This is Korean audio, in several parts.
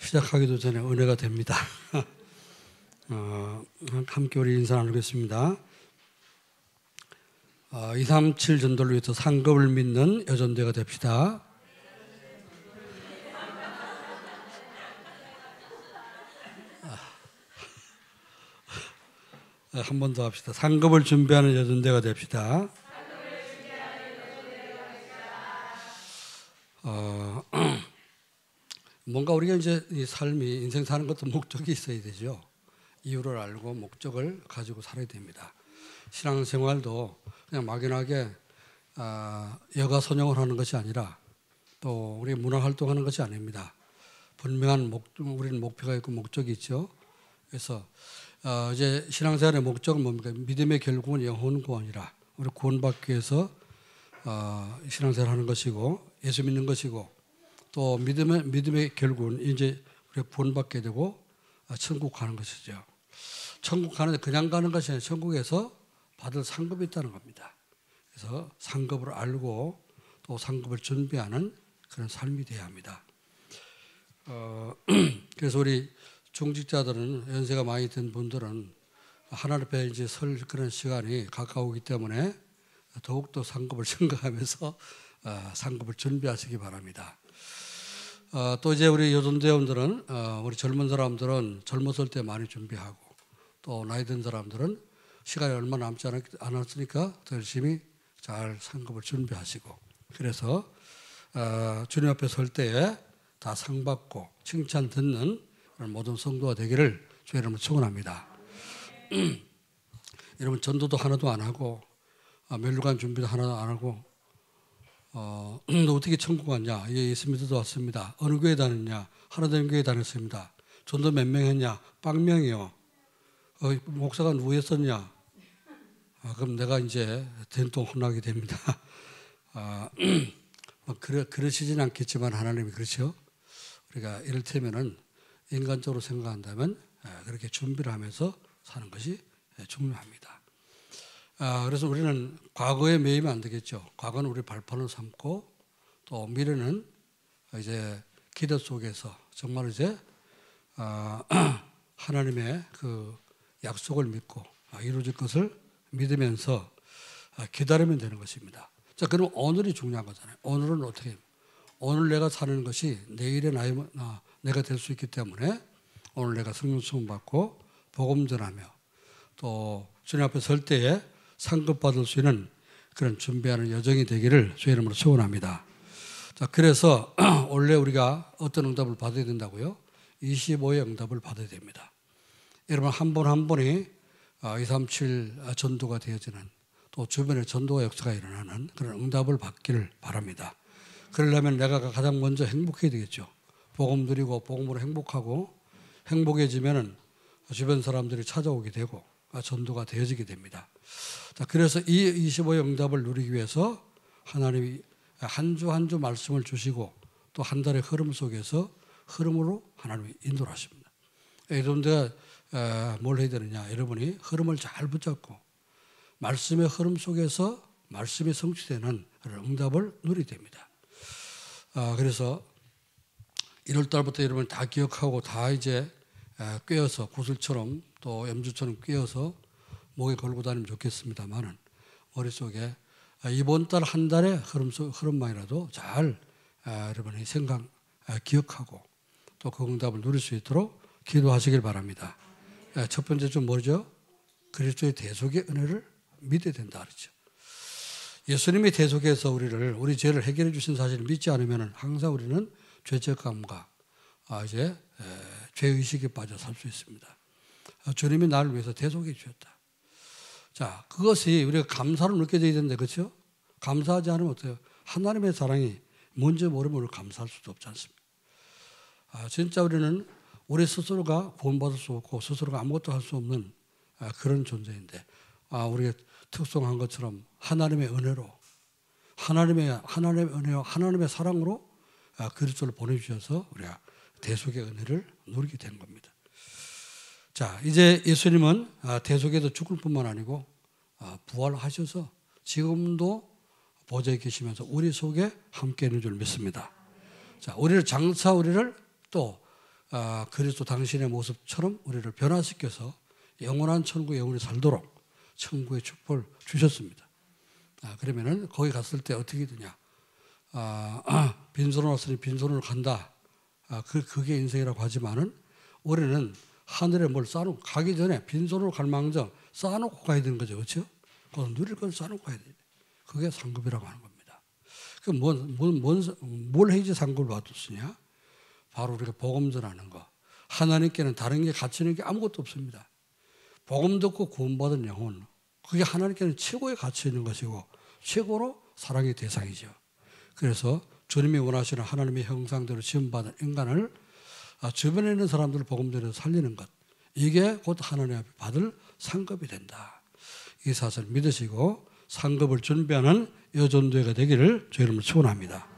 시작하기도 전에 은혜가 됩니다. 함께 우리 인사 나누겠습니다. 237 전도를 위해서 상급을 믿는 여전대가 됩시다. 한 번 더 합시다. 상급을 준비하는 여전대가 됩시다. 뭔가 우리가 이제 이 삶이 인생 사는 것도 목적이 있어야 되죠. 이유를 알고 목적을 가지고 살아야 됩니다. 신앙생활도 그냥 막연하게 여가선용을 하는 것이 아니라 또 우리 문화활동하는 것이 아닙니다. 분명한 우리는 목표가 있고 목적이 있죠. 그래서 이제 신앙생활의 목적은 뭡니까? 믿음의 결국은 영혼 구원이라. 우리 구원받기 위해서 신앙생활하는 것이고 예수 믿는 것이고 또 믿음의 결국은 이제 우리가 구원받게 되고 천국 가는 것이죠. 천국 가는데 그냥 가는 것이 아니라 천국에서 받을 상급이 있다는 겁니다. 그래서 상급을 알고 또 상급을 준비하는 그런 삶이 되어야 합니다. 그래서 우리 중직자들은 연세가 많이 든 분들은 하나님 앞에 이제 설 그런 시간이 가까우기 때문에 더욱더 상급을 증가하면서 상급을 준비하시기 바랍니다. 또 이제 우리 여전대원들은 우리 젊은 사람들은 젊었을 때 많이 준비하고 또 나이 든 사람들은 시간이 얼마 남지 않았으니까 더 열심히 잘 상급을 준비하시고 그래서 주님 앞에 설 때에 다 상 받고 칭찬 듣는 그런 모든 성도가 되기를 주의 이름으로 축원합니다. 여러분 전도도 하나도 안 하고 멸류관 준비도 하나도 안 하고 너 어떻게 천국 갔냐? 예수 믿어서 왔습니다. 어느 교회 다녔냐? 하나님 교회 다녔습니다. 전도 몇 명 했냐? 빵명이요. 목사가 누구였었냐? 그럼 내가 이제 된통 혼나게 됩니다. 그러시진 않겠지만 하나님이 그렇죠. 우리가 이를테면은 인간적으로 생각한다면 그렇게 준비를 하면서 사는 것이 중요합니다. 그래서 우리는 과거에 매이면 안 되겠죠. 과거는 우리 발판을 삼고 또 미래는 이제 기대 속에서 정말 이제 하나님의 그 약속을 믿고 이루어질 것을 믿으면서 기다리면 되는 것입니다. 자, 그럼 오늘이 중요한 거잖아요. 오늘은 어떻게? 오늘 내가 사는 것이 내일의 내가 될 수 있기 때문에 오늘 내가 성령 수분 받고 복음 전하며 또 주님 앞에 설 때에 상급 받을 수 있는 그런 준비하는 여정이 되기를 주의 이름으로 축원합니다. 자, 그래서 원래 우리가 어떤 응답을 받아야 된다고요? 25의 응답을 받아야 됩니다. 여러분 한 분 한 분이 237 전도가 되어지는 또 주변에 전도가 역사가 일어나는 그런 응답을 받기를 바랍니다. 그러려면 내가 가장 먼저 행복해야 되겠죠. 복음 누리고 복음으로 행복하고 행복해지면은 주변 사람들이 찾아오게 되고 전도가 되어지게 됩니다. 자, 그래서 이 25의 응답을 누리기 위해서 하나님이 한 주 한 주 말씀을 주시고 또 한 달의 흐름 속에서 흐름으로 하나님이 인도를 하십니다. 여러분들 뭘 해야 되느냐? 여러분이 흐름을 잘 붙잡고 말씀의 흐름 속에서 말씀이 성취되는 응답을 누리게 됩니다. 그래서 1월 달부터 여러분 다 기억하고 다 이제 꿰어서 구슬처럼 또 염주처럼 꿰어서 목에 걸고 다니면 좋겠습니다만은 머릿속에 이번 달 한 달의 흐름만이라도 잘 여러분이 기억하고 또 그 응답을 누릴 수 있도록 기도하시길 바랍니다. 첫 번째 좀 뭐죠? 그리스도의 대속의 은혜를 믿어야 된다 그랬죠. 예수님이 대속해서 우리 죄를 해결해 주신 사실을 믿지 않으면 항상 우리는 죄책감과 이제 죄의식에 빠져 살 수 있습니다. 주님이 나를 위해서 대속해 주셨다. 자, 그것이 우리가 감사로 느껴져야 되는데 그렇죠? 감사하지 않으면 어때요? 하나님의 사랑이 뭔지 모르면 감사할 수도 없지 않습니까? 진짜 우리는 우리 스스로가 구원받을 수 없고 스스로가 아무것도 할 수 없는 그런 존재인데 우리가 특성한 것처럼 하나님의 은혜로 하나님의 은혜와 하나님의 사랑으로 그리스도를 보내주셔서 우리가 대속의 은혜를 누리게 된 겁니다. 자, 이제 예수님은 대속에도 죽을 뿐만 아니고 부활하셔서 지금도 보좌에 계시면서 우리 속에 함께 있는 줄 믿습니다. 자, 우리를 또 그리스도 당신의 모습처럼 우리를 변화시켜서 영원한 천국에 영원히 살도록 천국의 축복을 주셨습니다. 그러면은 거기 갔을 때 어떻게 되냐? 빈손으로 왔으니 빈손으로 간다. 그게 인생이라고 하지만은 우리는 하늘에 뭘 쌓아놓고 가기 전에 빈손으로 갈 망정 쌓아놓고 가야 되는 거죠, 그렇죠? 그건 누릴 걸 쌓아놓고 가야 돼. 그게 상급이라고 하는 겁니다. 그 뭘 해야지 상급을 받았으냐? 바로 우리가 복음 전하는 거. 하나님께는 다른 게 가치는 게 아무것도 없습니다. 복음 듣고 구원받은 영혼, 그게 하나님께는 최고의 가치 있는 것이고 최고로 사랑의 대상이죠. 그래서 주님이 원하시는 하나님의 형상대로 지음받은 인간을 주변에 있는 사람들을 복음 전해서 살리는 것, 이게 곧 하나님 앞에 받을 상급이 된다. 이 사실을 믿으시고 상급을 준비하는 여전도회가 되기를 주의 이름으로 축원합니다.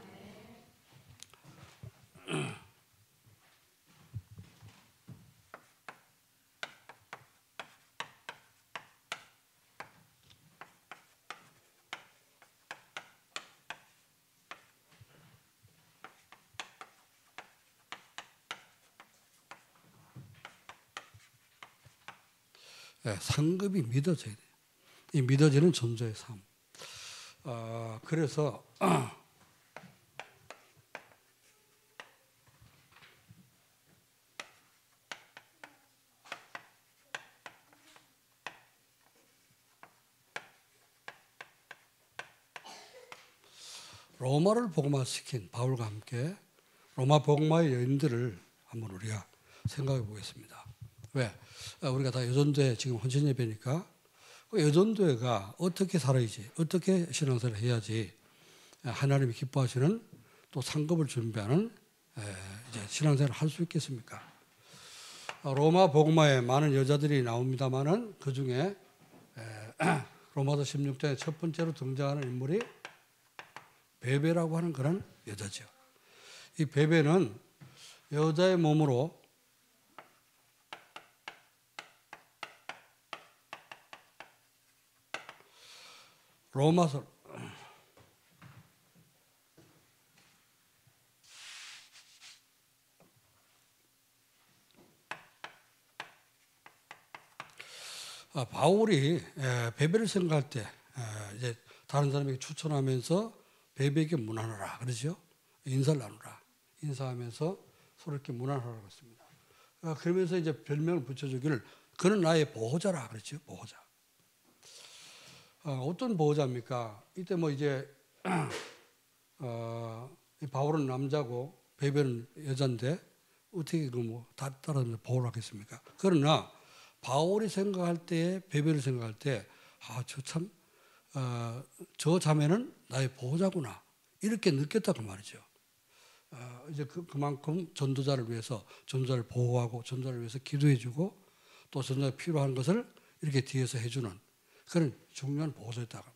상급이 믿어져야 돼요. 이 믿어지는 존재의 삶. 그래서 로마를 복음화시킨 바울과 함께 로마 복음화의 여인들을 한번 우리가 생각해 보겠습니다. 왜? 우리가 다 여전도회 지금 헌신 예배니까 그 여전도회가 어떻게 살아야지, 어떻게 신앙생활을 해야지 하나님이 기뻐하시는 또 상급을 준비하는 이제 신앙생활을 할 수 있겠습니까? 로마 복음화에 많은 여자들이 나옵니다만은 그 중에 로마서 16장에 첫 번째로 등장하는 인물이 베베라고 하는 그런 여자죠. 이 베베는 여자의 몸으로 로마서 바울이 베베를 생각할 때 이제 다른 사람에게 추천하면서 베베에게 문안하라 그러죠. 인사를 나누라. 인사하면서 서로 이렇게 문안하라고 했습니다. 그러면서 이제 별명을 붙여주기를 그는 나의 보호자라 그랬죠. 보호자. 어떤 보호자입니까? 이때 뭐 이제 바울은 남자고 베베는 여자인데 어떻게 그 뭐 따라 보호를 하겠습니까? 그러나 바울이 생각할 때 베베를 생각할 때 저 자매는 나의 보호자구나 이렇게 느꼈다고 말이죠. 이제 그만큼 전도자를 위해서 전도자를 보호하고 전도자를 위해서 기도해주고 또 전도자가 필요한 것을 이렇게 뒤에서 해주는 그런 중요한 보호자였다고.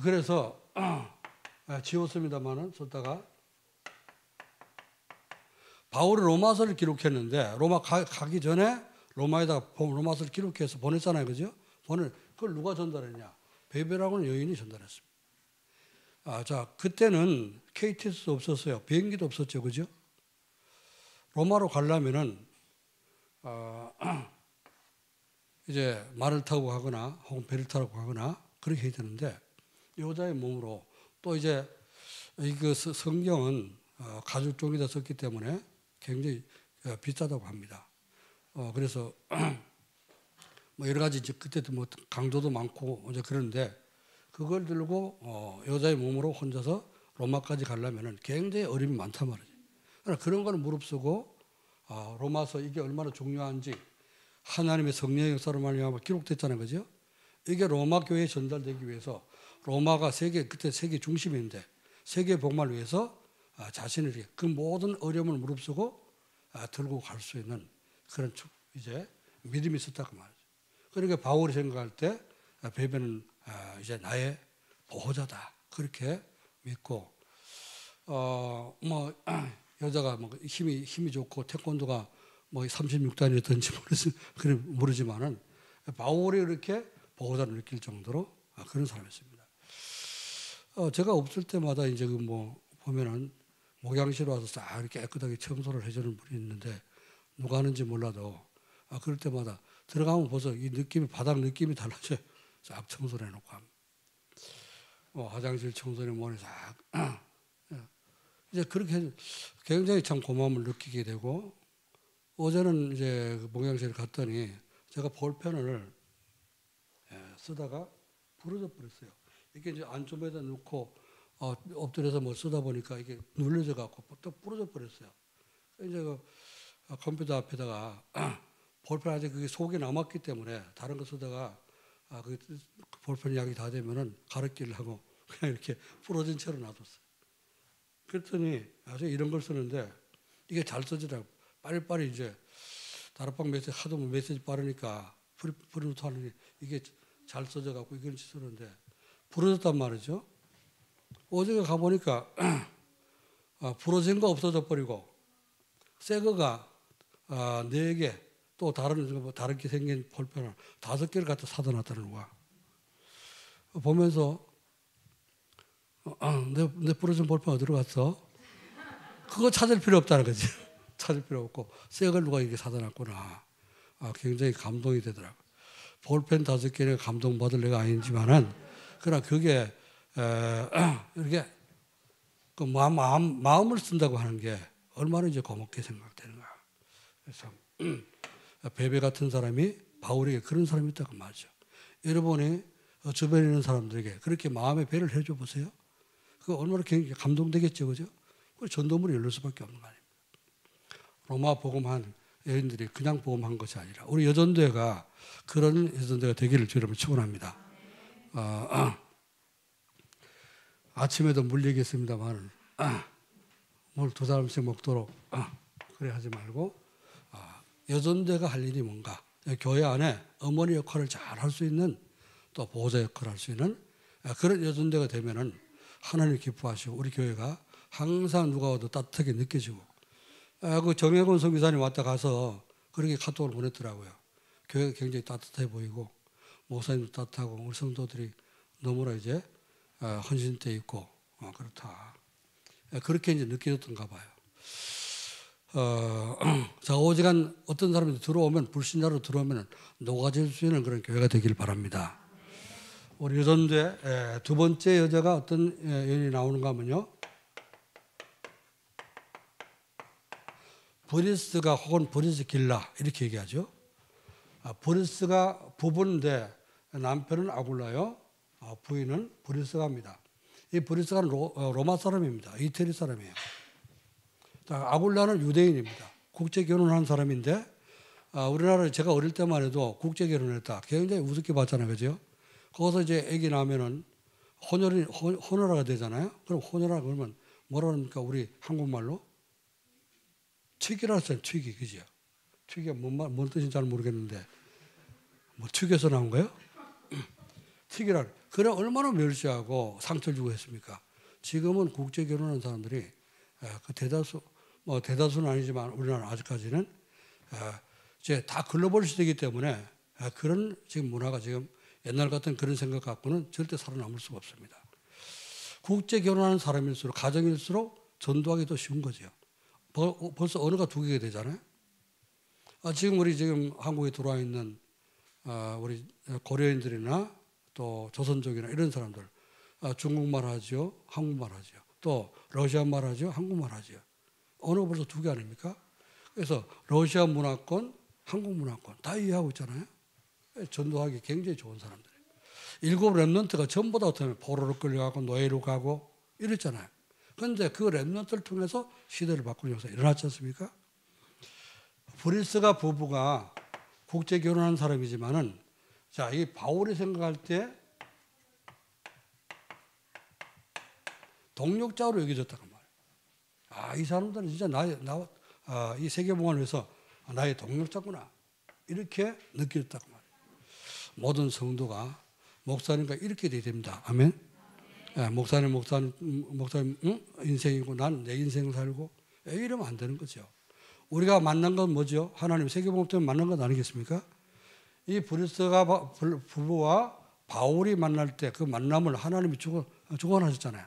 그래서 지웠습니다만은 썼다가 바울이 로마서를 기록했는데 로마 가기 전에 로마에다가 로마서를 기록해서 보냈잖아요, 그죠? 그걸 누가 전달했냐? 베베라고는 여인이 전달했습니다. 자, 그때는 KTX도 없었어요. 비행기도 없었죠, 그죠? 로마로 가려면은 이제 말을 타고 가거나 혹은 배를 타고 가거나 그렇게 해야 되는데 여자의 몸으로 또 이제 그 성경은 가죽종이다 썼기 때문에 굉장히 비싸다고 합니다. 그래서 뭐 여러 가지 그때도 뭐 강도도 많고 이제 그런데 그걸 들고 여자의 몸으로 혼자서 로마까지 가려면은 굉장히 어려움이 많단 말이죠. 그러나 그런 거는 무릅쓰고 로마서 이게 얼마나 중요한지 하나님의 성령의 역사로 말미암아 기록됐잖아요, 그죠? 이게 로마 교회에 전달되기 위해서 로마가 그때 세계 중심인데 세계 복음을 위해서 자신을 그 모든 어려움을 무릅쓰고 들고 갈 수 있는 그런 이제 믿음이 있었다고 말이죠. 그러니까 바울이 생각할 때 베베는 이제 나의 보호자다 그렇게 믿고 뭐 여자가 뭐 힘이 좋고 태권도가 뭐 36단이었던지 모르지만은 바울이 이렇게 보호자를 느낄 정도로 그런 사람이었습니다. 제가 없을 때마다 이제 그 뭐 보면은 목양실 와서 싹 이렇게 깨끗하게 청소를 해주는 분이 있는데 누가 하는지 몰라도 그럴 때마다 들어가면 벌써 이 느낌이 바닥 느낌이 달라져요. 싹 청소를 해놓고 하면. 화장실 청소는 뭐니 싹 이제 그렇게 굉장히 참 고마움을 느끼게 되고 어제는 이제 그 목양실에 갔더니 제가 볼펜을 쓰다가 부러져 버렸어요. 이게 이제 안쪽에다 넣고 엎드려서 뭐 쓰다 보니까 이게 눌려져 갖고 또 부러져 버렸어요. 이제 그 컴퓨터 앞에다가 볼펜 아직 그게 속에 남았기 때문에 다른 거 쓰다가 그 볼펜 약이 다 되면은 가르치려고 그냥 이렇게 부러진 채로 놔뒀어요. 그랬더니 아주 이런 걸 쓰는데 이게 잘 써지더라고. 빨리빨리 이제 다락방 메시지 하도 메시지 빠르니까 프린트 하는 게 이게 잘 써져 갖고 이걸 쓰는데 부러졌단 말이죠. 어제 가보니까 부러진 거 없어져 버리고 새 거가 4개 또 다르게 생긴 볼펜을 5개를 갖다 사다 놨다는 거야. 보면서 내 부러진 볼펜 어디로 갔어? 그거 찾을 필요 없다는 거지. 찾을 필요 없고 새 걸 누가 이렇게 사다 놨구나. 굉장히 감동이 되더라고. 볼펜 5개는 감동받을 내가 아니지만은 그러나 그게 이렇게 그 마음을 쓴다고 하는 게 얼마나 이제 고맙게 생각되는가. 그래서 베베 같은 사람이 바울에게 그런 사람이 있다고 말이죠. 여러분이 주변에 있는 사람들에게 그렇게 마음의 배를 해줘 보세요. 그거 얼마나 굉장히 감동되겠죠, 그죠? 그 전도문이 열릴 수밖에 없는 거 아닙니까? 로마 복음한 여인들이 그냥 복음한 것이 아니라 우리 여전대가 그런 여전대가 되기를 주님을 축원합니다. 아침에도 물 얘기했습니다만 물 2사람씩 먹도록 그래 하지 말고 여전대가 할 일이 뭔가 교회 안에 어머니 역할을 잘 할 수 있는 또 보호자 역할을 할 수 있는 그런 여전대가 되면은 하나님 기뻐하시고 우리 교회가 항상 누가 와도 따뜻하게 느껴지고 그 정혜곤 선교사님 왔다 가서 그렇게 카톡을 보냈더라고요. 교회가 굉장히 따뜻해 보이고 목사님도 따뜻하고 우리 성도들이 너무나 이제 헌신돼 있고 그렇다. 그렇게 이제 느껴졌던가 봐요. 자, 오직한 어떤 사람이 들어오면 불신자로 들어오면 녹아질 수 있는 그런 교회가 되기를 바랍니다. 우리 여전대 두 번째 여자가 어떤 여인이 나오는가 하면요. 브리스가 혹은 브리스길라 이렇게 얘기하죠. 브리스가 부부인데 남편은 아굴라요. 부인은 브리스가입니다. 이 브리스가는 로마 사람입니다. 이태리 사람이에요. 아굴라는 유대인입니다. 국제 결혼한 사람인데 우리나라에 제가 어릴 때만 해도 국제 결혼했다. 굉장히 우습게 봤잖아요, 그죠? 거기서 이제 아기 나면은 혼혈아가 되잖아요. 그럼 혼혈아 그러면 뭐라 합니까? 우리 한국말로 튀기라 했어요. 튀기, 그죠? 튀기가 뭔 뜻인지 잘 모르겠는데 뭐 튀겨서 나온 거예요? 튀기라. 그래 얼마나 멸시하고 상처를 주고 했습니까? 지금은 국제 결혼한 사람들이 그 대다수는 아니지만 우리나라 아직까지는 이제 다 글로벌 시대이기 때문에 그런 지금 문화가 지금 옛날 같은 그런 생각 갖고는 절대 살아남을 수가 없습니다. 국제 결혼하는 사람일수록 가정일수록 전도하기 더 쉬운 거죠. 벌써 언어가 2개가 되잖아요. 지금 우리 지금 한국에 들어와 있는 우리 고려인들이나 또 조선족이나 이런 사람들 중국말 하죠, 한국말 하죠, 또 러시아말 하죠, 한국말 하죠. 언어가 벌써 2개 아닙니까? 그래서 러시아 문화권, 한국 문화권 다 이해하고 있잖아요. 전도하기 굉장히 좋은 사람들. 7 랩런트가 전부 다 어떻게 포로로 끌려가고 노예로 가고 이랬잖아요. 그런데 그 랩런트를 통해서 시대를 바꾸는 역사가 일어났지 않습니까? 브리스가 부부가 국제 결혼한 사람이지만은 자, 이 바울이 생각할 때 동력자로 여겨졌다는 말이에요. 이 사람들은 진짜 이 세계복음을 위해서 나의 동력자구나. 이렇게 느껴졌다고 말이에요. 모든 성도가 목사님과 이렇게 돼야 됩니다. 아멘. 목사님 인생이고 난 내 인생을 살고 이러면 안 되는 거죠. 우리가 만난 건 뭐죠? 하나님 세계복음 때문에 만난 건 아니겠습니까? 이 브리스가 부부와 바울이 만날 때 그 만남을 하나님이 주관하셨잖아요.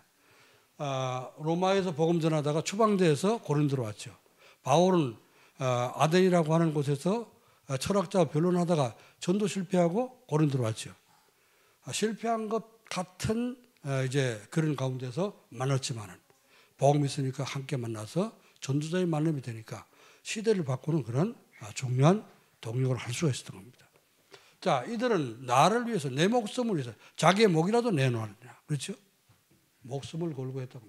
로마에서 복음 전하다가 추방돼서 고린도로 왔죠. 바울은 아덴이라고 하는 곳에서 철학자와 변론하다가 전도 실패하고 고린도로 왔죠. 실패한 것 같은 이제 그런 가운데서 만났지만은 복음이 있으니까 함께 만나서 전도자의 만남이 되니까 시대를 바꾸는 그런 중요한 동력을 할 수가 있었던 겁니다. 자, 이들은 나를 위해서 내 목숨을 위해서 자기의 목이라도 내놓았느냐. 그렇죠? 목숨을 걸고 했다고.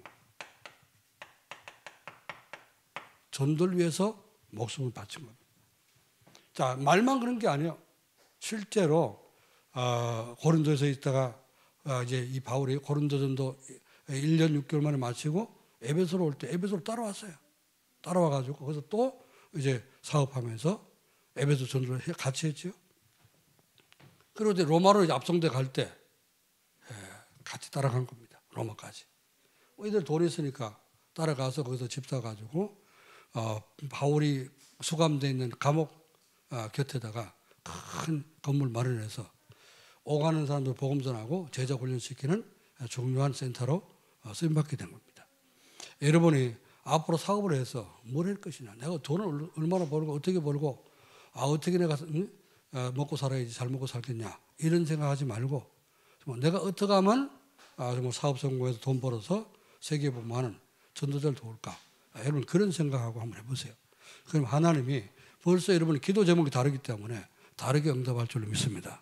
전도를 위해서 목숨을 바친 겁니다. 자, 말만 그런 게 아니에요. 실제로 고린도에서 있다가 이제 이 바울이 고린도 전도 1년 6개월 만에 마치고 에베소로 올 때 에베소로 따라왔어요. 따라와가지고 거기서 또 이제 사업하면서 에베소 전도를 같이 했죠. 그리고 이제 로마로 이제 압송돼 갈 때 같이 따라간 겁니다. 로마까지. 이들 돈이 있으니까 따라가서 거기서 집 사가지고 바울이 수감되어 있는 감옥 곁에다가 큰 건물 마련해서 오가는 사람들 복음 전하고 제자 훈련시키는 중요한 센터로 쓰임받게 된 겁니다. 여러분이 앞으로 사업을 해서 뭘 할 것이냐, 내가 돈을 얼마나 벌고 어떻게 벌고 어떻게 내가 먹고 살아야지 잘 먹고 살겠냐 이런 생각하지 말고 내가 어떻게 하면 정말 사업 성공해서 돈 벌어서 세계 복음하는 전도자를 도울까, 여러분 그런 생각하고 한번 해보세요. 그럼 하나님이 벌써 여러분의 기도 제목이 다르기 때문에 다르게 응답할 줄로 믿습니다.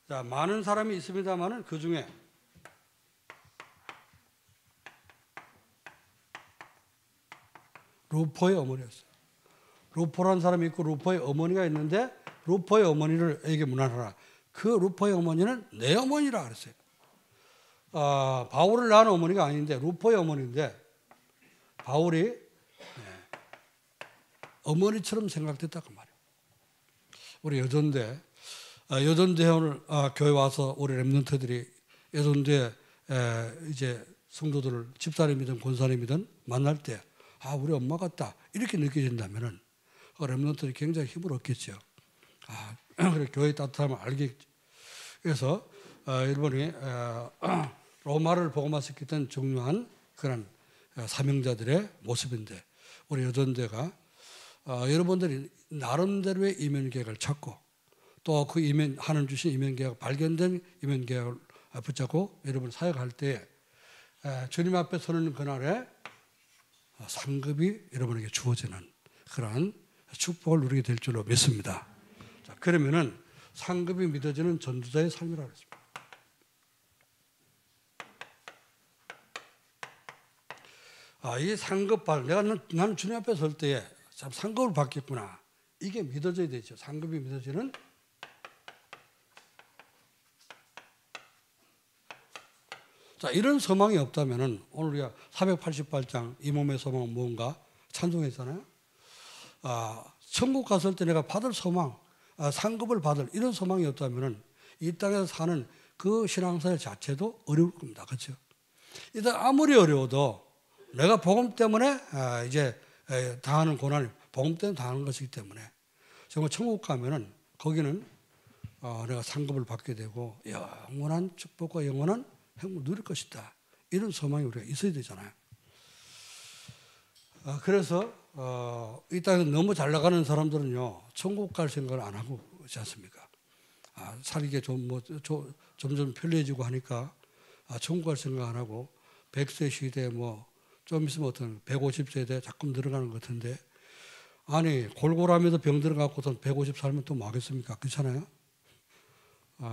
자, 많은 사람이 있습니다만은 그 중에 루포의 어머니였어요. 루포라는 사람이 있고 루포의 어머니가 있는데 루포의 어머니를 에게 문안하라. 그 루포의 어머니는 내 어머니라 그랬어요. 바울을 낳은 어머니가 아닌데 루포의 어머니인데 바울이 어머니처럼 생각됐다고 말이에요. 우리 여전대 오늘 교회 와서 우리 렘넌트들이 여전대 이제 성도들을 집사님이든 권사님이든 만날 때 우리 엄마 같다 이렇게 느껴진다면은 렘넌트들이 굉장히 힘을 얻겠죠. 그래 교회 따뜻함을 알겠죠. 그래서 여러분이 로마를 복음화시켰던 중요한 그런 사명자들의 모습인데 우리 여전대가 여러분들이 나름대로의 이면계획을 찾고 또 그 하나님 주신 이면계획 발견된 이면계획을 붙잡고 여러분 사역할 때 주님 앞에 서는 그날에 상급이 여러분에게 주어지는 그러한 축복을 누리게 될 줄로 믿습니다. 자, 그러면은 상급이 믿어지는 전도자의 삶이라고 했습니다. 이 상급 나는 주님 앞에 설 때에 참 상급을 받겠구나. 이게 믿어져야 되죠. 상급이 믿어지는. 자, 이런 소망이 없다면은 오늘 우리가 488장 이 몸의 소망은 무언가 찬송했잖아요. 천국 갔을 때 내가 받을 소망, 상급을 받을 이런 소망이 없다면은 이 땅에서 사는 그 신앙생활 자체도 어려울 겁니다. 그렇죠? 일단 아무리 어려워도 내가 복음 때문에 이제 당하는 고난이 복음 때문에 당하는 것이기 때문에 정말 천국 가면은 거기는 내가 상급을 받게 되고 영원한 축복과 영원한 행복을 누릴 것이다. 이런 소망이 우리가 있어야 되잖아요. 그래서 이 땅에서 너무 잘 나가는 사람들은요 천국 갈 생각을 안 하고 있지 않습니까? 살기가 점점 편리해지고 하니까 천국 갈 생각 안 하고 100세 시대에 좀 있으면 어떤 150세대 자꾸 늘어가는 것 같은데 아니 골골하면서 병 들어갖고서 150 살면 또 뭐 하겠습니까? 그렇잖아요.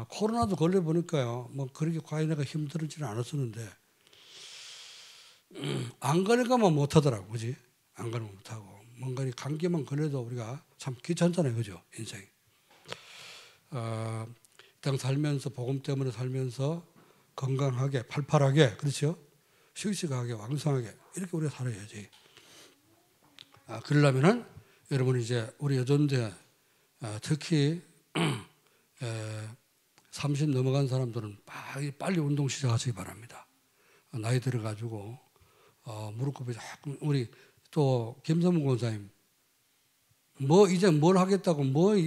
코로나도 걸려보니까요 그렇게 과연 내가 힘들지는 않았었는데 안 걸리가만 못하더라고. 그지? 안 걸리면 못하고 뭔가 감기만 걸려도 우리가 참 귀찮잖아요. 그죠? 인생이 땅 살면서 복음 때문에 살면서 건강하게 팔팔하게 그렇죠? 씩씩하게 왕성하게 이렇게 우리가 살아야지. 그러려면은 여러분 이제 우리 여전대 특히 30 넘어간 사람들은 빨리 운동 시작하시기 바랍니다. 나이 들어가지고 무릎급이 자꾸 우리 또 김선문 권사님 이제 뭘 하겠다고 뭘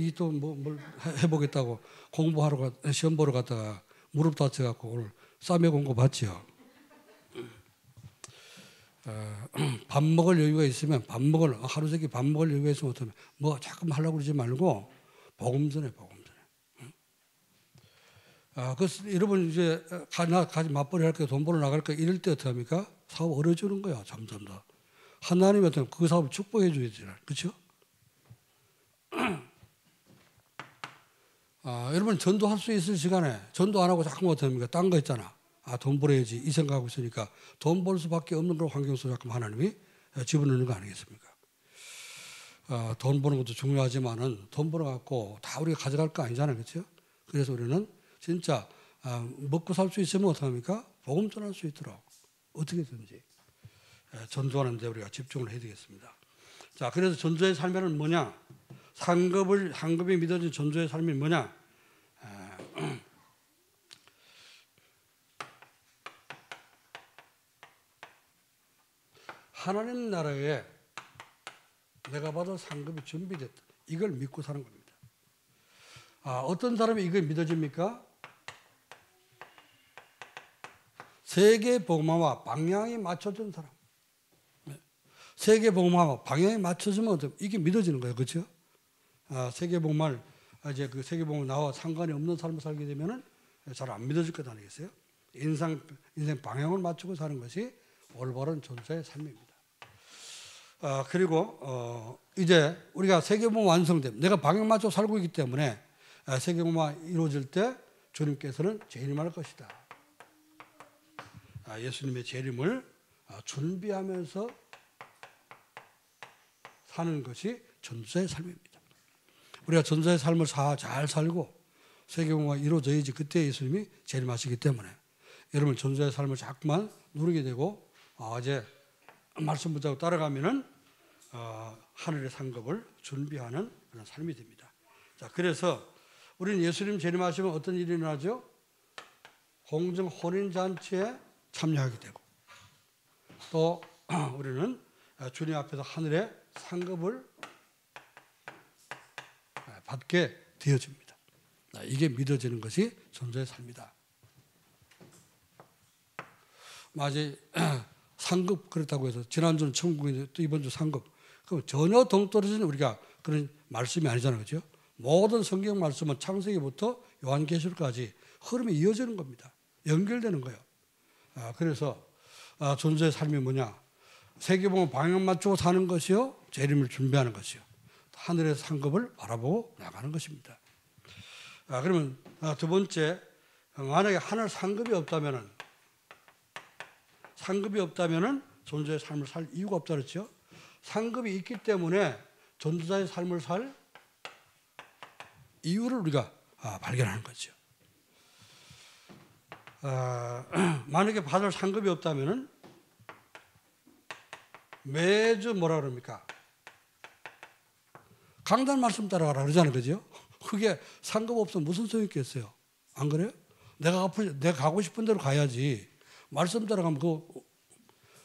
해보겠다고 공부하러 시험 보러 갔다가 무릎 다쳐갖고 오늘 쌈에 공고 봤죠. 밥 먹을 여유가 있으면 하루 세끼 밥 먹을 여유가 있으면 어쩌면 뭐 자꾸 하려고 그러지 말고 복음 전해. 그래서 여러분 이제 가지 맞벌이 할 거야, 돈 벌어 나갈 거야 이럴 때 어떻게 합니까? 사업 어려워지는 거야, 점점 더. 하나님이 어떤 그 사업을 축복해 줘야 되잖아요, 그렇죠? 여러분 전도할 수 있을 시간에 전도 안 하고 자꾸 어떻게 합니까? 딴 거 있잖아. 돈 벌어야지 이 생각하고 있으니까 돈 벌 수밖에 없는 그런 환경 속에 자꾸 하나님이 집어넣는 거 아니겠습니까? 돈 버는 것도 중요하지만은 돈 벌어갖고 다 우리가 가져갈 거 아니잖아요, 그렇죠? 그래서 우리는 진짜 먹고 살 수 있으면 어떡합니까? 복음 전할 수 있도록 어떻게든지 전도하는 데 우리가 집중을 해야 되겠습니다. 자, 그래서 전도의 삶에는 뭐냐? 상급이 믿어진 전도의 삶이 뭐냐? 하나님 나라에 내가 받을 상급이 준비됐다. 이걸 믿고 사는 겁니다. 어떤 사람이 이걸 믿어집니까? 세계 복음화와 방향이 맞춰진 사람. 세계 복음화와 방향이 맞춰지면 이게 믿어지는 거예요, 그렇죠? 세계 복음화 이제 그 세계 복음 나와 상관이 없는 삶을 살게 되면은 잘 안 믿어질 것 아니겠어요? 인생 방향을 맞추고 사는 것이 올바른 전도의 삶입니다. 그리고 이제 우리가 세계복음 완성됨, 내가 방향 맞춰 살고 있기 때문에 세계복음화 이루어질 때 주님께서는 재림할 것이다. 예수님의 재림을 준비하면서 사는 것이 전도자의 삶입니다. 우리가 전도자의 삶을 잘 살고 세계복음화 이루어져야지 그때 예수님이 재림하시기 때문에 여러분 전도자의 삶을 자꾸만 누리게 되고 이제 말씀 붙잡고 따라가면은 하늘의 상급을 준비하는 그런 삶이 됩니다. 자, 그래서 우리는 예수님 재림하시면 어떤 일이 일어나죠? 공정 혼인 잔치에 참여하게 되고 또 우리는 주님 앞에서 하늘의 상급을 받게 되어집니다. 이게 믿어지는 것이 전도의 삶이다. 마치 상급 그렇다고 해서 지난주는 천국인데 또 이번 주 상급. 그럼 전혀 동떨어진 우리가 그런 말씀이 아니잖아요, 그렇죠? 모든 성경 말씀은 창세기부터 요한계시록까지 흐름이 이어지는 겁니다. 연결되는 거예요. 그래서 전도의 삶이 뭐냐? 세계복음 방향 맞추고 사는 것이요, 재림을 준비하는 것이요, 하늘의 상급을 바라보고 나가는 것입니다. 그러면 두 번째, 만약에 하늘 상급이 없다면은 전도자의 삶을 살 이유가 없다 그랬죠. 상급이 있기 때문에 전도자의 삶을 살 이유를 우리가 발견하는 거죠. 만약에 받을 상급이 없다면은 매주 뭐라 그럽니까? 강단 말씀 따라가라 그러잖아요, 그죠? 그게 상급 없으면 무슨 소용이 있겠어요? 안 그래요? 내가 가고 싶은 대로 가야지. 말씀 따라가면 그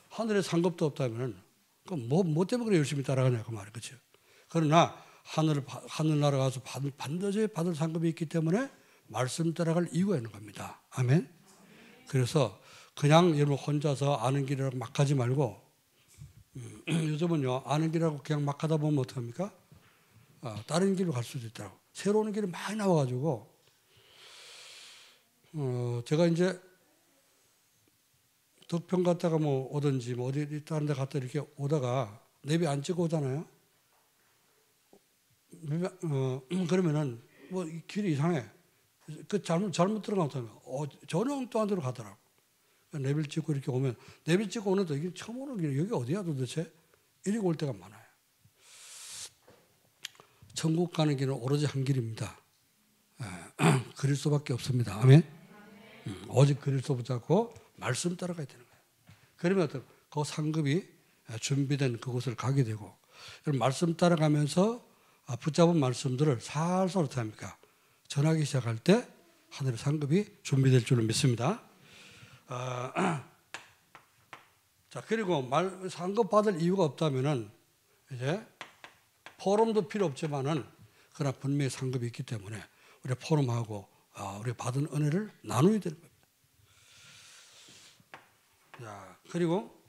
하늘에 상급도 없다면 그 뭐 때문에 그래 열심히 따라가냐 그 말이에요, 그렇죠? 그러나 하늘나라 가서 반드시 받을 상급이 있기 때문에 말씀 따라갈 이유가 있는 겁니다. 아멘. 그래서 그냥 여러분 혼자서 아는 길이라고 막 가지 말고 요즘은요 아는 길이라고 그냥 막 가다 보면 어떡합니까? 다른 길로 갈 수도 있더라고. 새로운 길이 많이 나와가지고 제가 이제 덕평 갔다가 뭐 오든지 뭐 어디 다른 데 갔다 이렇게 오다가 내비 안 찍고 오잖아요. 그러면은 뭐 길이 이상해. 그 잘못 들어가면 전혀 엉뚱한 데로 가더라고. 내비를 찍고 이렇게 오면 내비 찍고 오는데 이게 처음 오는 길이 여기 어디야 도대체? 이리고 올 때가 많아요. 천국 가는 길은 오로지 한 길입니다. 그리스도밖에 없습니다. 아멘. 오직 그리스도 붙잡고 말씀 따라가야 되는 거예요. 그러면 그 상급이 준비된 그곳을 가게 되고 말씀 따라가면서 붙잡은 말씀들을 살살 어떻게 합니까? 전하기 시작할 때 하늘의 상급이 준비될 줄을 믿습니다. 자, 그리고 상급 받을 이유가 없다면은 이제 포럼도 필요 없지만은 그러나 분명히 상급이 있기 때문에 우리 포럼하고 우리 받은 은혜를 나누어야 되는 겁니다. 자, 그리고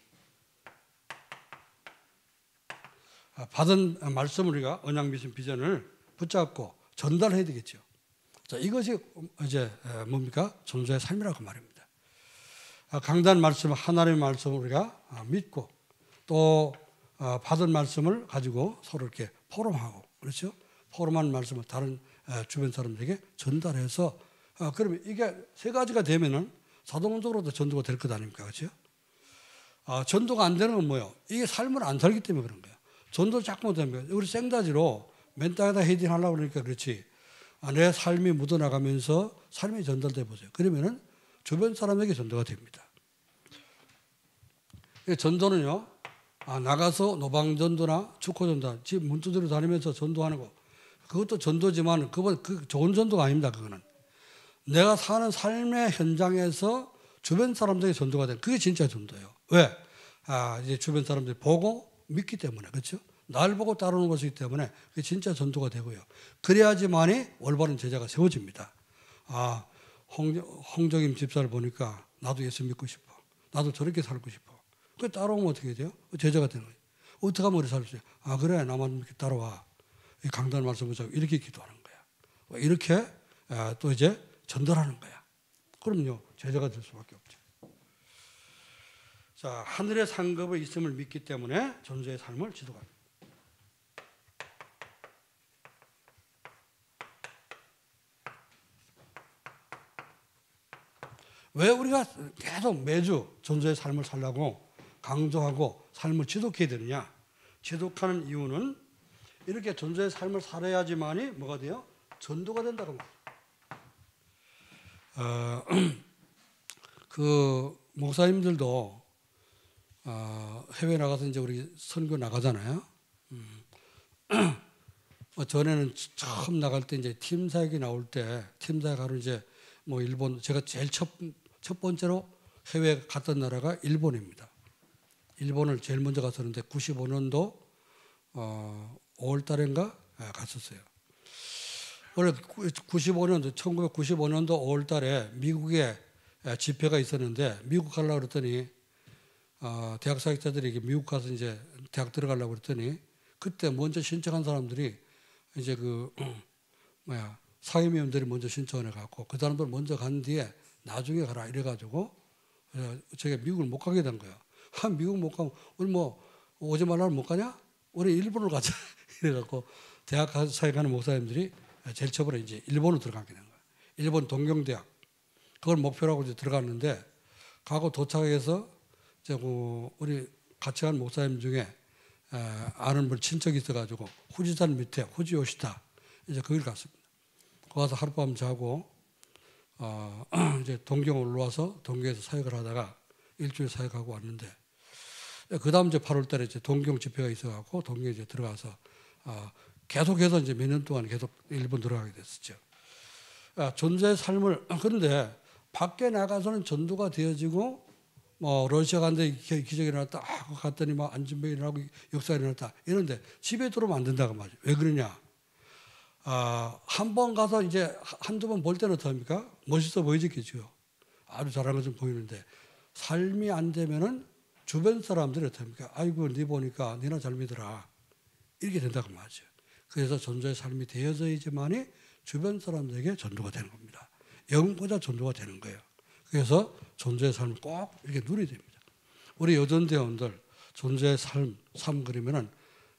받은 말씀을 우리가 언약 미션 비전을 붙잡고 전달해야 되겠죠. 자, 이것이 이제 뭡니까? 전도의 삶이라고 말입니다. 강단 말씀, 하나님의 말씀을 우리가 믿고 또 받은 말씀을 가지고 서로 이렇게 포럼하고, 그렇죠? 포럼한 말씀을 다른 주변 사람들에게 전달해서 그러면 이게 세 가지가 되면은 자동적으로도 전도가 될 것 아닙니까? 그렇죠? 전도가 안 되는 건 뭐예요? 이게 삶을 안 살기 때문에 그런 거예요. 전도 자꾸 못하는 거예요. 우리 생다지로 맨 땅에다 헤딩하려고 그러니까 그렇지. 내 삶이 묻어나가면서 삶이 전달돼 보세요. 그러면은 주변 사람에게 전도가 됩니다. 전도는요, 나가서 노방전도나 축호전도, 집 문 두드려 다니면서 전도하는 거, 그것도 전도지만 그 좋은 전도가 아닙니다. 그거는 내가 사는 삶의 현장에서 주변 사람들에게 전도가 되는, 그게 진짜 전도예요. 왜? 이제 주변 사람들이 보고 믿기 때문에, 그렇죠? 날 보고 따르는 것이기 때문에 그게 진짜 전도가 되고요. 그래야지만이 올바른 제자가 세워집니다. 홍정임 집사를 보니까 나도 예수 믿고 싶어. 나도 저렇게 살고 싶어. 그 따라오면 어떻게 돼요? 제자가 되는 거예요. 어떻게 하면 우리 살 수 있어요? 그래, 나만 이렇게 따라와. 이 강단 말씀을 잡고 이렇게 기도하는 거야. 이렇게 또 이제 전달하는 거야. 그럼요, 제자가 될 수밖에 없죠. 자, 하늘의 상급에 있음을 믿기 때문에 전도의 삶을 지도합니다. 왜 우리가 계속 매주 전도의 삶을 살라고 강조하고 삶을 지독해야 되느냐? 지독하는 이유는 이렇게 전도의 삶을 살아야지만이 뭐가 돼요? 전도가 된다고 말이에요. 그 목사님들도 해외 나가서 이제 우리 선교 나가잖아요. 전에는 처음 나갈 때 이제 팀 사역이 나올 때 팀 사역하러 이제 뭐 일본, 제가 제일 첫 번째로 해외 갔던 나라가 일본입니다. 일본을 제일 먼저 갔었는데 95년도 5월 달인가 갔었어요. 원래 1995년도 5월 달에 미국에 집회가 있었는데 미국 가려고 그랬더니 대학 사역자들이 미국 가서 이제 대학 들어가려고 그랬더니 그때 먼저 신청한 사람들이 이제 사회위원들이 먼저 신청을 해갖고 그 사람들 먼저 간 뒤에 나중에 가라 이래가지고 제가 미국을 못 가게 된 거예요. 미국 못 가면 우리 뭐 오지 말라면 못 가냐? 우리 일본을 가자 이래갖고 대학 사역하는 목사님들이 제일 처음으로 이제 일본으로 들어가게 된 거예요. 일본 동경대학 그걸 목표로 하고 이제 들어갔는데 가고 도착해서 이제 우리 같이 간 목사님 중에 아는 분 친척이 있어가지고 후지산 밑에 후지요시타 이제 거기를 갔습니다. 거기 가서 하룻밤 자고 이제 동경 올라와서 동경에서 사역을 하다가 일주일 사역하고 왔는데 그 다음 이제 8월 달에 이제 동경 집회가 있어갖고 동경에 이제 들어가서 계속해서 이제 몇 년 동안 계속 일본 들어가게 됐었죠. 전도의 삶을 그런데 밖에 나가서는 전도가 되어지고 뭐 러시아 간데 기적이 일어났다 갔더니 막 안전병이 일어나고 역사가 일어났다 이런데 집에 들어오면 안 된다고 말이죠. 왜 그러냐? 한 번 가서 이제 한두 번 볼 때는 어떡합니까? 멋있어 보이겠죠. 아주 잘하는 것좀 보이는데 삶이 안 되면은 주변 사람들이 어떡합니까? 아이고 네 보니까 네나 잘 믿어라 이렇게 된다고 말이죠. 그래서 전도의 삶이 되어져야지만이 주변 사람들에게 전도가 되는 겁니다. 영보다 전도가 되는 거예요. 그래서 전도의 삶을 꼭 이렇게 누려야 됩니다. 우리 여전대원들 전도의 삶 그리면은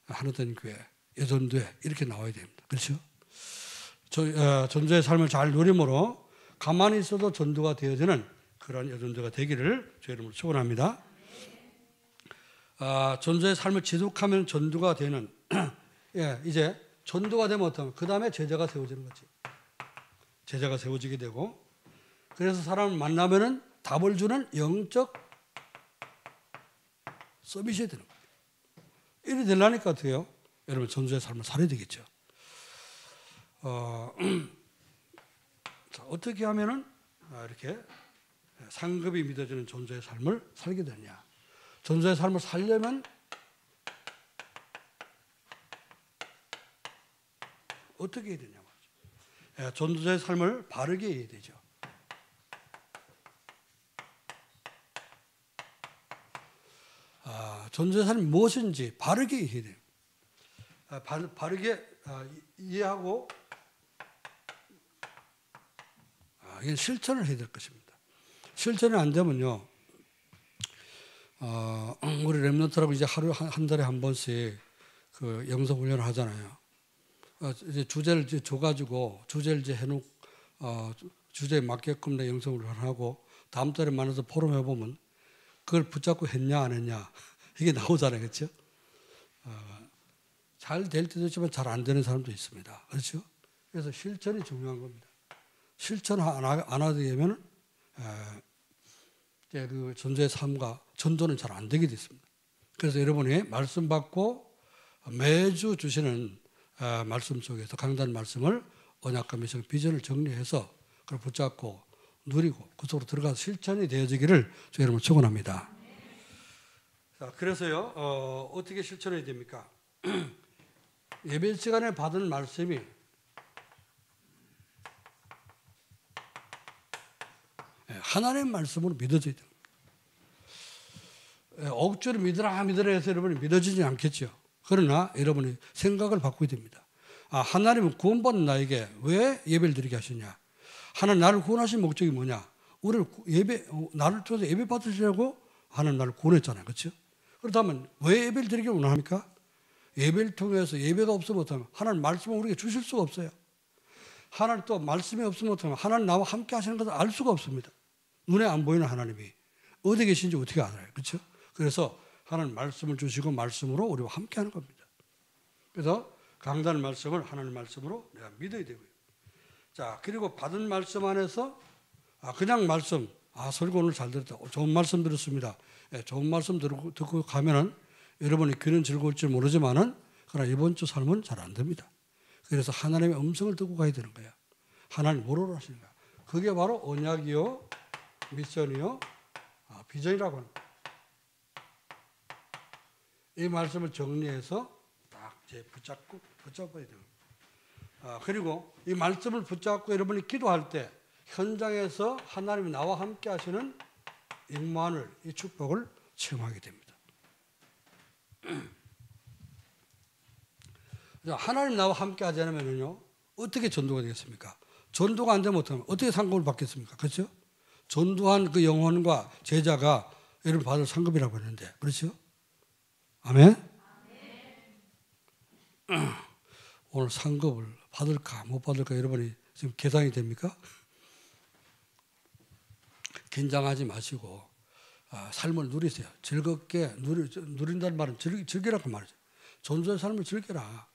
하나된 교회, 여전대 이렇게 나와야 됩니다. 그렇죠? 전도의 삶을 잘 누림으로 가만히 있어도 전도가 되어지는 그런 여전대가 되기를 주의 이름으로 축원합니다. 전도의 삶을 지속하면 전도가 되는 이제 전도가 되면 어떠면 그 다음에 제자가 세워지는 거지. 제자가 세워지게 되고 그래서 사람을 만나면은 답을 주는 영적 서비스가 되는 거예요. 이래 되려니까 어떻게 해요? 여러분 전도의 삶을 살아야 되겠죠. 자, 어떻게 하면은 이렇게 상급이 믿어지는 전도의 삶을 살게 되냐? 전도의 삶을 살려면 어떻게 해야 되냐 말이죠. 전도자의 삶을 바르게 해야 되죠. 전도의 삶이 무엇인지 바르게 이해해야 돼요. 바르게 이해하고 이건 실천을 해야 될 것입니다. 실천이 안 되면요, 우리 렘넌트라고 이제 하루 한 달에 한 번씩 그 영성 훈련을 하잖아요. 이제 주제를 이제 줘가지고 주제를 이제 주제에 맞게끔 내 영성 훈련을 하고 다음 달에 만나서 포럼 해보면 그걸 붙잡고 했냐 안 했냐 이게 나오잖아요, 그렇죠? 잘 될 때도 있지만 잘 안 되는 사람도 있습니다, 그렇죠? 그래서 실천이 중요한 겁니다. 실천 안 하게 되면 그 전도의 삶과 전도는 잘 안 되게 됐습니다. 그래서 여러분이 말씀 받고 매주 주시는 말씀 속에서 강단 말씀을 언약과 미션 비전을 정리해서 그걸 붙잡고 누리고 그 속으로 들어가서 실천이 되어지기를 저희 여러분 축원합니다. 자, 그래서요 어떻게 실천해야 됩니까? 예배 시간에 받은 말씀이 하나님의 말씀으로 믿어져야 됩니다. 억지로 믿으라 해서 여러분이 믿어지지 않겠죠. 그러나 여러분이 생각을 바꾸게 됩니다. 하나님은 구원받은 나에게 왜 예배를 드리게 하시냐? 하나님 나를 구원하신 목적이 뭐냐? 나를 통해서 예배 받으시려고 하나님 나를 구원했잖아요, 그렇죠? 그렇다면 왜 예배를 드리기 원합니까? 예배를 통해서 예배가 없으면 어떡하면 하나님 말씀을 우리에게 주실 수가 없어요. 하나님 또 말씀이 없으면 어떡하면 하나님 나와 함께 하시는 것을 알 수가 없습니다. 눈에 안 보이는 하나님이 어디 계신지 어떻게 알아요, 그렇죠? 그래서 하나님 말씀을 주시고 말씀으로 우리와 함께 하는 겁니다. 그래서 강단 말씀을 하나님 말씀으로 내가 믿어야 되고요. 자, 그리고 받은 말씀 안에서 그냥 말씀, 설교 오늘 잘 들었다, 좋은 말씀 들었습니다. 좋은 말씀 듣고 가면은 여러분이 귀는 즐거울지 모르지만은 그러나 이번 주 삶은 잘 안 됩니다. 그래서 하나님의 음성을 듣고 가야 되는 거야. 하나님 뭐로 하시는 거야. 그게 바로 언약이요, 미션이요, 비전이라고 합니다. 이 말씀을 정리해서 딱 붙잡아야 됩니다. 그리고 이 말씀을 붙잡고 여러분이 기도할 때 현장에서 하나님이 나와 함께 하시는 임무를, 이 축복을 체험하게 됩니다. 하나님 나와 함께 하지 않으면요 어떻게 전도가 되겠습니까? 전도가 안 되면 어떻게 상급을 받겠습니까? 그렇죠? 전도한 그 영혼과 제자가 여러분 받을 상급이라고 했는데, 그렇죠? 아멘? 오늘 상급을 받을까 못 받을까 여러분이 지금 계산이 됩니까? 긴장하지 마시고 삶을 누리세요. 즐겁게 누린다는 말은 즐기라고 말이죠. 전도의 삶을 즐겨라.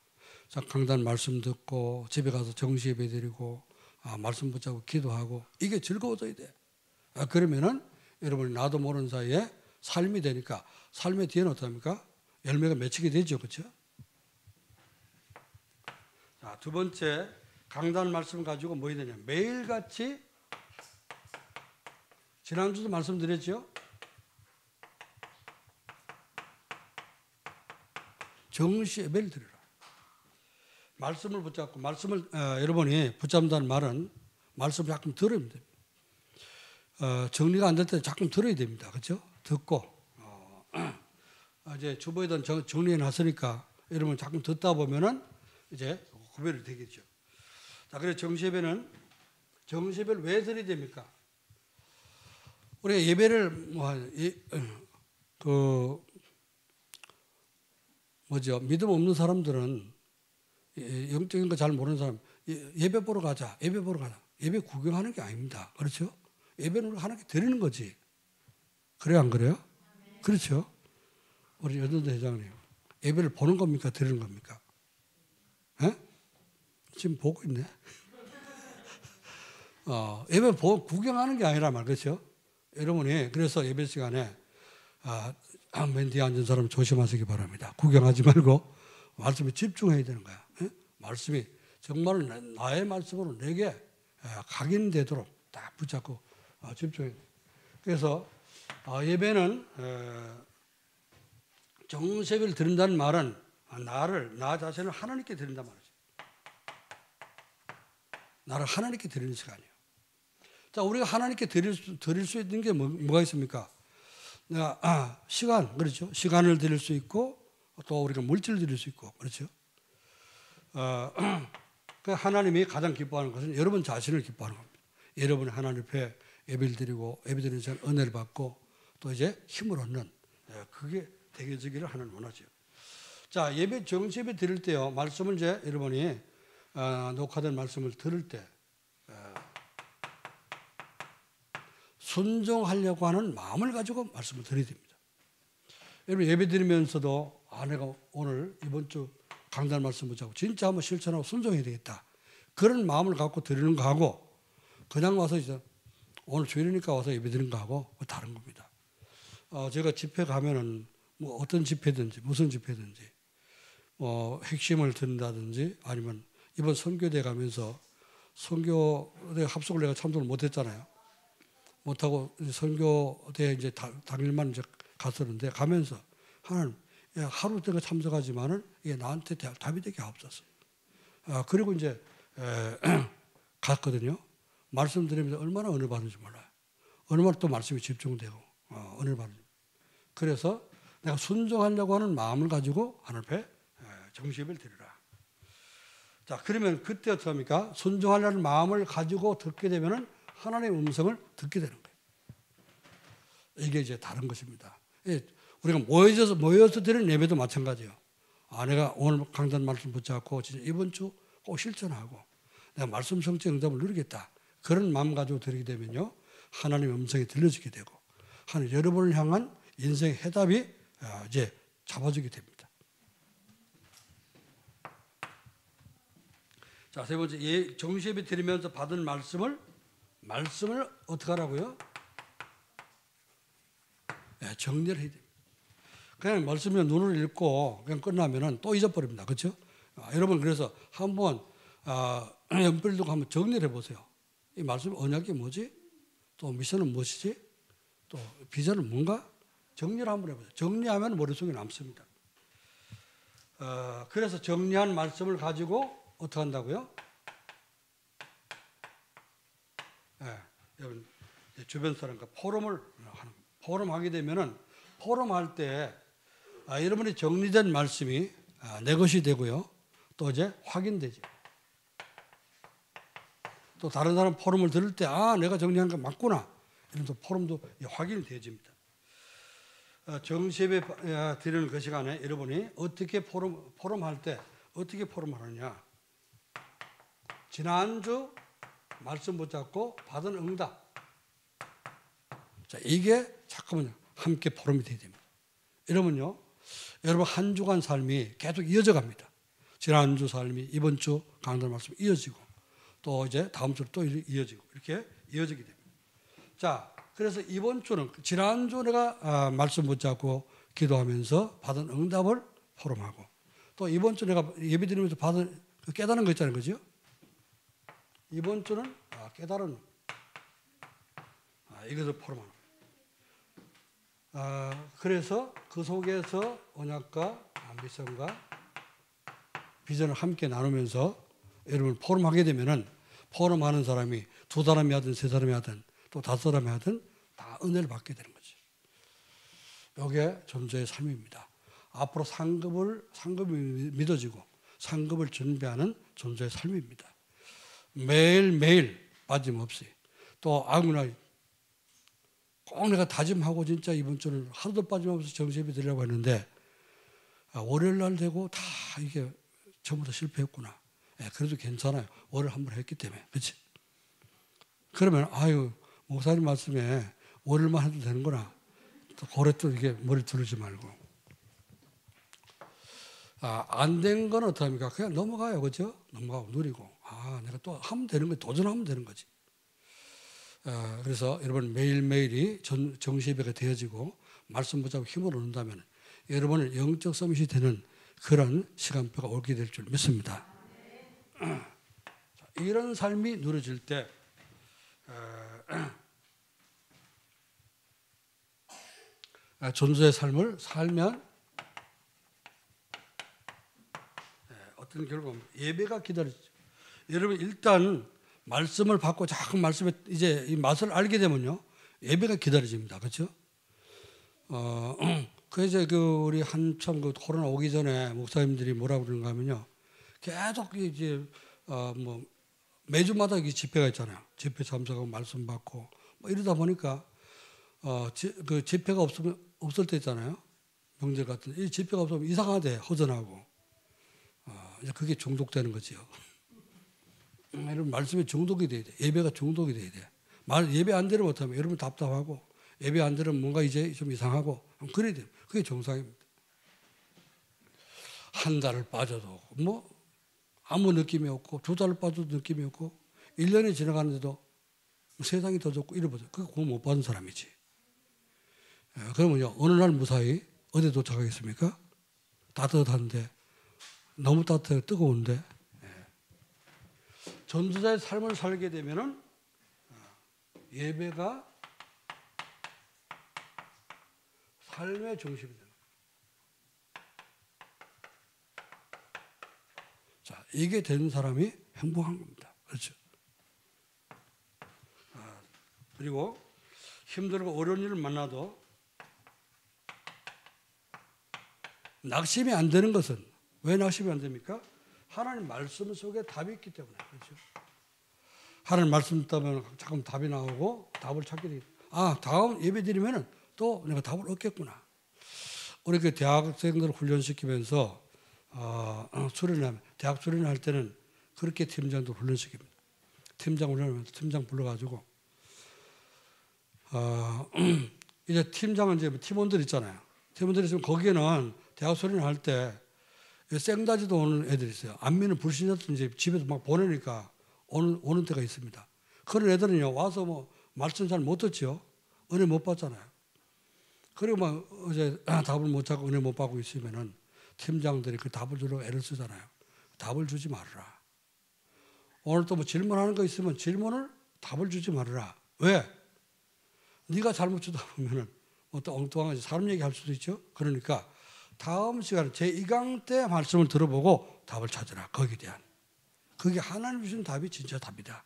자, 강단 말씀 듣고 집에 가서 정시 예배 드리고 말씀 붙잡고 기도하고 이게 즐거워져야 돼. 그러면은 여러분이 나도 모르는 사이에 삶이 되니까 삶의 뒤에는 어떻습니까? 열매가 맺히게 되죠, 그렇죠? 자, 두 번째 강단 말씀 가지고 뭐 해야 되냐? 매일같이 지난주도 말씀드렸죠? 정시 예배를 드리라. 말씀을 붙잡고 말씀을 여러분이 붙잡는다는 말은 말씀을 가끔 들어야 됩니다. 정리가 안 될 때 자꾸 들어야 됩니다. 그렇죠? 듣고 이제 주보에다 정리해 놨으니까 여러분 자꾸 듣다 보면은 이제 구별이 되겠죠. 자, 그래서 정시예배는 정시예배를 왜 드려야 됩니까? 우리가 예배를 믿음 없는 사람들은 영적인 거 잘 모르는 사람 예배 보러 가자. 예배 구경하는 게 아닙니다. 그렇죠? 예배는 하나님께 드리는 거지. 그래요, 안 그래요? 그렇죠? 우리 여전도 회장님 예배를 보는 겁니까? 드리는 겁니까? 지금 보고 있네. 예배 구경하는 게 아니라 말, 그렇죠? 여러분이 그래서 예배 시간에 맨 뒤에 앉은 사람 조심하시기 바랍니다. 구경하지 말고 말씀에 집중해야 되는 거야. 말씀이 정말 나의 말씀으로 내게 각인되도록 딱 붙잡고 집중해야 돼. 그래서 예배는 정세배를 드린다는 말은 나 자신을 하나님께 드린단 말이죠. 나를 하나님께 드리는 시간이에요. 자, 우리가 하나님께 드릴 수 있는 게 뭐가 있습니까? 내가 시간, 그렇죠? 시간을 드릴 수 있고 또 우리가 물질을 드릴 수 있고, 그렇죠? 그 하나님이 가장 기뻐하는 것은 여러분 자신을 기뻐하는 겁니다. 여러분이 하나님 앞에 예배를 드리고 예배드리는 시간 은혜를 받고 또 이제 힘을 얻는, 그게 되어지기를 하나님 원하죠. 자, 예배 정시예배 드릴 때요, 말씀을 이제 여러분이 녹화된 말씀을 들을 때 순종하려고 하는 마음을 가지고 말씀을 드려야 됩니다. 여러분 예배 드리면서도 내가 오늘 이번 주 강단 말씀 붙잡고 진짜 한번 실천하고 순종해야 되겠다, 그런 마음을 갖고 드리는 거하고 그냥 와서 이제 오늘 주일이니까 와서 예배 드리는 거하고 다른 겁니다. 제가 집회 가면은 뭐 어떤 집회든지 무슨 집회든지 핵심을 듣는다든지 아니면 이번 선교대 가면서 선교대 합숙을 내가 참석을 못했잖아요. 못하고 선교대 이제 당일만 이제 갔었는데 가면서 하나님, 하루 때가 참석하지만은 이게 나한테 답이 되게 없었어. 그리고 이제 갔거든요. 말씀 드리면서 얼마나 은혜 받는지 몰라요. 얼마나 또 말씀이 집중되고 은혜 받는지. 그래서 내가 순종하려고 하는 마음을 가지고 하나님 앞에 정시예배를 드리라. 자, 그러면 그때 어떻게 합니까? 순종하려는 마음을 가지고 듣게 되면은 하나님의 음성을 듣게 되는 거예요. 이게 이제 다른 것입니다. 우리가 모여서 드리는 예배도 마찬가지예요. 내가 오늘 강단 말씀 붙잡고 진짜 이번 주 꼭 실천하고 내가 말씀 성취 응답을 누리겠다, 그런 마음 가지고 드리게 되면요, 하나님의 음성이 들려지게 되고 하나님 여러분을 향한 인생의 해답이 이제 잡아주게 됩니다. 자, 세 번째, 정시예배 드리면서 받은 말씀을 어떻게 하라고요? 정리를 해야 됩니다. 그냥 말씀에 눈을 읽고 그냥 끝나면은 또 잊어버립니다. 그렇죠? 여러분 그래서 한번 연필 두고 한번 정리를 해보세요. 이 말씀 언약이 뭐지? 또 미션은 무엇이지? 또 비전은 뭔가? 정리를 한번 해보세요. 정리하면 머릿속에 남습니다. 그래서 정리한 말씀을 가지고 어떻게 한다고요? 여러분 주변 사람과 포럼을 하는 겁니다. 포럼하게 되면은 포럼할 때 여러분이 정리된 말씀이 내 것이 되고요, 또 이제 확인되죠. 또 다른 사람 포럼을 들을 때 내가 정리한 거 맞구나, 이러면서 포럼도 확인이 되어집니다. 정시예배 드리는 그 시간에 여러분이 어떻게 포럼할 때 어떻게 포럼하느냐, 지난주 말씀 붙잡고 받은 응답, 자, 이게 잠깐만요, 함께 포럼이 되어야 됩니다. 이러면요, 여러분 한 주간 삶이 계속 이어져 갑니다. 지난주 삶이 이번 주 강단 말씀 이어지고 또 이제 다음 주로 또 이어지고 이렇게 이어지게 됩니다. 자, 그래서 이번 주는 지난주 내가 말씀 붙잡고 기도하면서 받은 응답을 포럼하고 또 이번 주 내가 예배드리면서 받은 깨달은 거 있잖아요, 그죠? 이번 주는 깨달은 이것을 포럼하는 거예요. 그래서 그 속에서 언약과 미션과 비전을 함께 나누면서 여러분 포럼하게 되면은 포럼하는 사람이 두 사람이 하든 세 사람이 하든 또 다섯 사람이 하든 다 은혜를 받게 되는 거죠. 이게 존재의 삶입니다. 앞으로 상급이 믿어지고 상급을 준비하는 존재의 삶입니다. 매일매일 빠짐없이 또 꼭 내가 다짐하고 진짜 이번 주는 하루도 빠짐없이 정시예배 드리려고 했는데 월요일 날 되고 다 이게 전부 다 실패했구나. 그래도 괜찮아요. 월요일 한 번 했기 때문에. 그렇지? 그러면 목사님 말씀에 월요일만 해도 되는구나. 또 고래 또 이게 머리 두르지 말고. 안 된 건 어떡합니까? 그냥 넘어가요. 그죠? 넘어가고 누리고. 내가 또 하면 되는 거지. 도전하면 되는 거지. 그래서 여러분 매일매일이 정시예배가 되어지고 말씀 붙잡고 힘을 얻는다면 여러분의 영적 서밋이 되는 그런 시간표가 오게 될 줄 믿습니다. 이런 삶이 누려질 때 존재의 삶을 살면 어떤 결과입니다. 예배가 기다리죠. 여러분 일단 말씀을 받고 자꾸 말씀에 이제 이 맛을 알게 되면요, 예배가 기다려집니다. 그렇죠? 그래서 우리 한참 코로나 오기 전에 목사님들이 뭐라고 그러는가 하면요. 계속 이제 뭐 매주마다 이 집회가 있잖아요. 집회 참석하고 말씀 받고 뭐 이러다 보니까 그 집회가 없을 때 있잖아요. 명절 같은 이 집회가 없으면 이상하대 허전하고 이제 그게 중독되는 거지요. 여러분 말씀에 중독이 돼야 돼. 예배가 중독이 돼야 돼. 예배 안 들으면 못하면 여러분 답답하고 예배 안 들으면 뭔가 이제 좀 이상하고 그래야 돼요. 그게 정상입니다. 한 달을 빠져도 뭐 아무 느낌이 없고 2달을 빠져도 느낌이 없고 1년이 지나가는데도 세상이 더 좋고 이러보죠. 그거 구원 못 받은 사람이지. 그러면요 어느 날 무사히 어디 도착하겠습니까? 따뜻한데 너무 따뜻하고 뜨거운데 전도자의 삶을 살게 되면은 예배가 삶의 중심이 되는 거예요. 자, 이게 되는 사람이 행복한 겁니다. 그렇죠? 그리고 힘들고 어려운 일을 만나도 낙심이 안 되는 것은 왜 낙심이 안 됩니까? 하나님 말씀 속에 답이 있기 때문에 그렇죠. 하나님 말씀 듣다면 자꾸 답이 나오고 답을 찾게 되겠다. 다음 예배 드리면은 또 내가 답을 얻겠구나. 우리 그 대학생들 훈련시키면서 수련하면 대학 수련할 때는 그렇게 팀장도 훈련시킵니다. 팀장 훈련하면서 팀장 불러가지고 이제 팀장은 이제 팀원들 있잖아요. 팀원들이 있으면 거기에는 대학 수련할 때 생다지도 오는 애들이 있어요. 안 믿는 불신자들 이제 집에서 막 보내니까 오는 때가 있습니다. 그런 애들은요 와서 뭐 말씀 잘 못 듣죠. 은혜 못 받잖아요. 그리고 막 어제 답을 못 찾고 은혜 못 받고 있으면은 팀장들이 그 답을 주려고 애를 쓰잖아요. 답을 주지 말아라. 오늘 또 뭐 질문하는 거 있으면 답을 주지 말아라. 왜? 네가 잘못 주다 보면은 또 엉뚱한 사람 얘기할 수도 있죠. 그러니까 다음 시간에 제2강 때 말씀을 들어보고 답을 찾으라. 거기에 대한. 그게 하나님 주신 답이 진짜 답이다.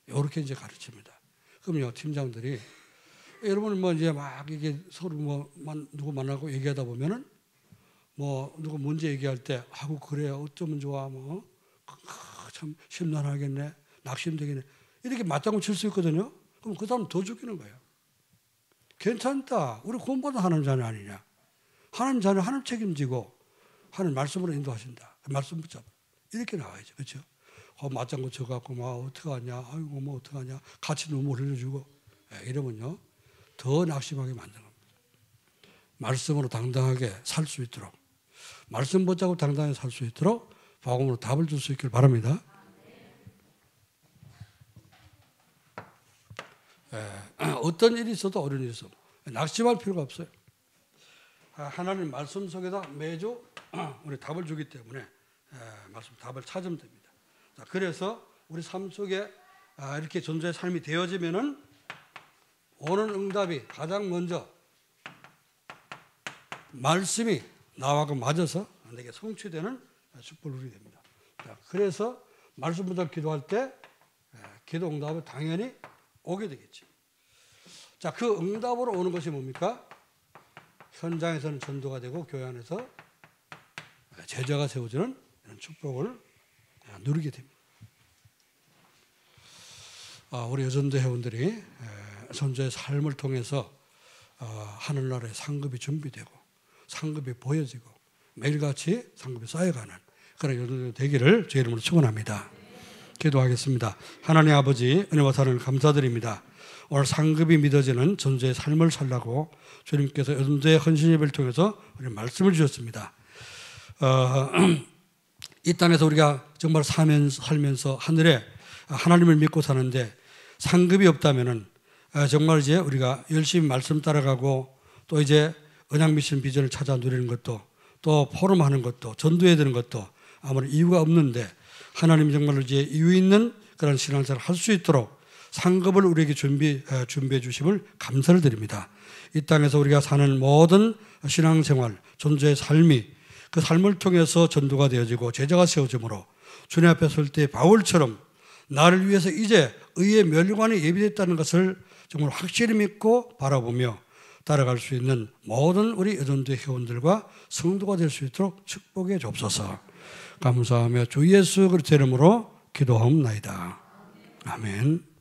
이렇게 이제 가르칩니다. 그럼요, 팀장들이 여러분 뭐 이제 막 이게 서로 뭐 누구 만나고 얘기하다 보면은 뭐 누구 문제 얘기할 때 그래 어쩌면 좋아 뭐 참 심란하겠네 낙심되겠네 이렇게 맞장구 칠 수 있거든요. 그럼 그 사람 더 죽이는 거예요. 괜찮다. 우리 구원받은 하나님 자녀 아니냐. 하나님 자녀 하나님 책임지고 하나님 말씀으로 인도하신다. 말씀 붙잡아. 이렇게 나와야죠. 그렇죠? 맞장구 쳐갖고 막 어떡하냐. 아이고 뭐 어떡하냐. 같이 눈물 흘려주고 이러면요. 더 낙심하게 만드는 겁니다. 말씀으로 당당하게 살 수 있도록 말씀 붙잡고 당당하게 살 수 있도록 복음으로 답을 줄 수 있길 바랍니다. 어떤 일이 있어도 어려운 일이 있어도 낙심할 필요가 없어요. 하나님 말씀 속에다 매주 우리 답을 주기 때문에 말씀 답을 찾으면 됩니다. 자, 그래서 우리 삶 속에 이렇게 전도의 삶이 되어지면은 오는 응답이 가장 먼저 말씀이 나하고 맞아서 내게 성취되는 축복을 누리게 됩니다. 자, 그래서 말씀 붙잡고 기도할 때 기도 응답은 당연히 오게 되겠죠. 자, 그 응답으로 오는 것이 뭡니까? 현장에서는 전도가 되고 교회 안에서 제자가 세워지는 이런 축복을 누리게 됩니다. 우리 여전도 회원들이 선조의 삶을 통해서 하늘나라의 상급이 준비되고 상급이 보여지고 매일같이 상급이 쌓여가는 그런 여전도 되기를 제 이름으로 축원합니다. 기도하겠습니다. 하나님 아버지 은혜와 사랑을 감사드립니다. 오늘 상급이 믿어지는 전도의 삶을 살라고 주님께서 여전도의 헌신 예배를 통해서 우리 말씀을 주셨습니다. 이 땅에서 우리가 정말 살면서 하늘에 하나님을 믿고 사는데 상급이 없다면은 정말 이제 우리가 열심히 말씀 따라가고 또 이제 언약 미션 비전을 찾아 누리는 것도 또 포럼하는 것도 전도해야 되는 것도 아무런 이유가 없는데 하나님이 정말로 이제 이유 있는 그런 신앙생활을 할 수 있도록 상급을 우리에게 준비해 주심을 감사를 드립니다. 이 땅에서 우리가 사는 모든 신앙생활, 전도의 삶이 그 삶을 통해서 전도가 되어지고 제자가 세워지므로 주님 앞에 설 때 바울처럼 나를 위해서 이제 의의 멸관이 예비됐다는 것을 정말 확실히 믿고 바라보며 따라갈 수 있는 모든 우리 여전도의 회원들과 성도가 될 수 있도록 축복해 주옵소서. 감사하며 주 예수 그리스도의 이름으로 기도하옵나이다. 아멘.